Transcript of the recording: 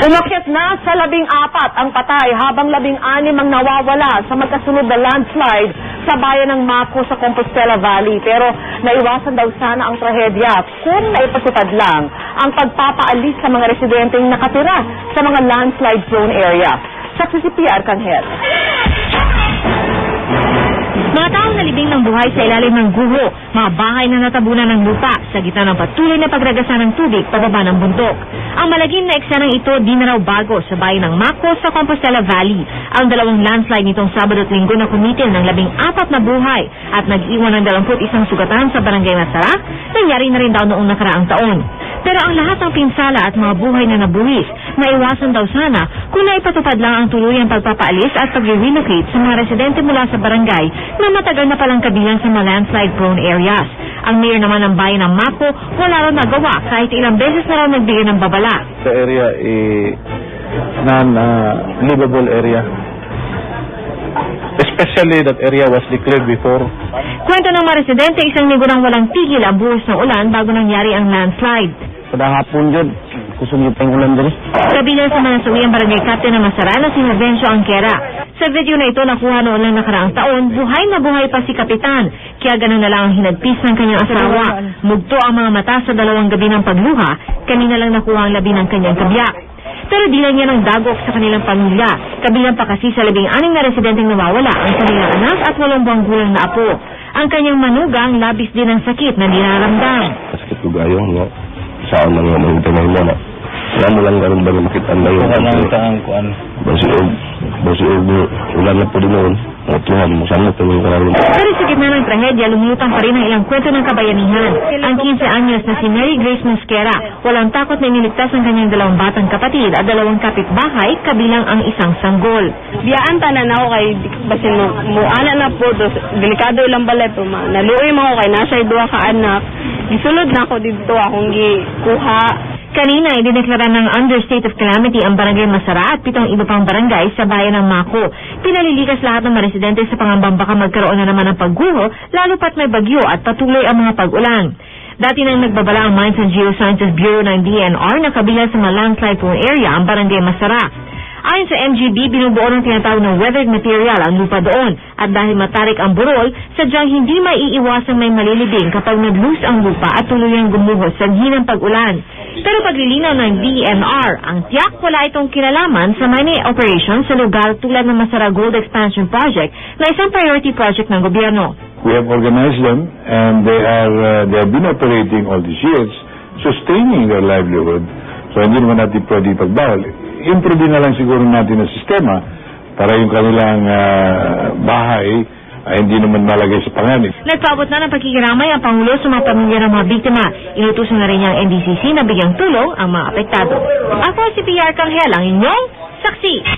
Umakyat na sa 14 ang patay habang 16 ang nawawala sa magkasunod na landslide sa bayan ng Maco sa Compostela Valley. Pero naiwasan daw sana ang trahedya kung naipatupad lang ang pagpapaalis sa mga residenteng nakatira sa mga landslide-prone area. Saksi si P.R. Arcangel. Mga taong nalibing ng buhay sa ilalim ng guho, mga bahay na natabunan ng lupa sa gitna ng patuloy na pagragasa ng tubig pababa ng bundok. Ang malagim na eksenang ito di na raw bago sa bayan ng Maco sa Compostela Valley. Ang dalawang landslide nitong Sabado at Linggo na kumitil ng 14 na buhay at nag-iwan ng 21 sugatan sa barangay Masara, nangyari na rin daw noong nakaraang taon. Pero ang lahat ng pinsala at mga buhay na nabuwis, naiwasan daw sana kung naipatupad lang ang tuluyang pagpapaalis at pag-relocate sa mga residente mula sa barangay na matagal na palang kabilang sa mga landslide-prone areas. Ang mayor naman ng bayan ng Maco, wala raw nagawa kahit ilang beses na raw nagbigay ng babala. The area non-livable area. Especially that area was declared before. Kwento ng mga residente, isang linggo nang walang tigil ang buhos ng ulan bago nangyari ang landslide. Kada hapon dyan, kusog yung ulan dyan. Kabilang sa mga suwi ang barangay captain ng Masara na si Vencio Angkera. Sa video na ito nakuha noon lang nakaraang taon, buhay na buhay pa si Kapitan. Kaya ganun na lang ang hinagpis ng kanyang asawa. Mugto ang mga mata sa 2 gabi ng pagluha, kanina lang nakuha ang labi ng kanyang kabiyak. Pero di lang niya ng dagok sa kanilang pamilya. Kabilang pa kasi sa 16 na residenteng nawawala ang kanilang anak at 8 buwang gulang na apo. Ang kanyang manugang labis din ng sakit na dinaramdam. Sakit ko gayong nga. Saan lang nga mga tanay mo na. Wala mo lang ganun ba na makitaan na yun. Wala lang saan kuan. Basiog ulan na po din noon. At tuhan mo saan ito yung karalong. Pero sa gitna ng trahedya, lumutang pa rin ang ilang kwento ng kabayanihan. Ang 15 anyos na si Mary Grace Mosquera, walang takot na iniligtas ang kanyang 2 batang kapatid at 2 kapitbahay, kabilang ang isang sanggol. Biyaan tanan ako kay basin mo ana na po delikado lang balay po ma. Naluoy mo ako kay nasa 2 ka anak. Gisulod na ako dito akong gikuha. Kanina, idineklara ng under state of calamity ang barangay Masara at 7 iba pang barangay sa bayan ng Maco. Pinalilikas lahat ng mga residente sa pangambang baka magkaroon na naman ng pagguho, lalo pat may bagyo at patuloy ang mga pag-ulan. Dati nang nagbabala ang Mines and Geosciences Bureau ng DNR na kabilang sa mga landslide-prone area ang barangay Masara. Ayon sa MGB, binubuo ng tinatawag ng weathered material ang lupa doon at dahil matarik ang burol, sadyang hindi maiiwasang may malilibing kapag nag-loose ang lupa at tuluyang gumuhos sa hinang pag-ulan. Pero paglilinaw ng DNR, ang tiyak wala itong kinalaman sa mining operations sa lugar tulad ng Masara Gold Expansion Project na isang priority project ng gobyerno. We have organized them and they have been operating all these years, sustaining their livelihood. So hindi naman natin pwede pagbawal. Improve na lang siguro natin ang sistema para yung kanilang bahay ay hindi naman malagay sa panganib. Nagpaabot na ng pagkikiramay ang Pangulo sa mga pamilya ng mga biktima. Inutusan na rin niya ang NDCC na bigyang tulong ang mga apektado. Ako si P.R. Arcangel, ang inyong saksi.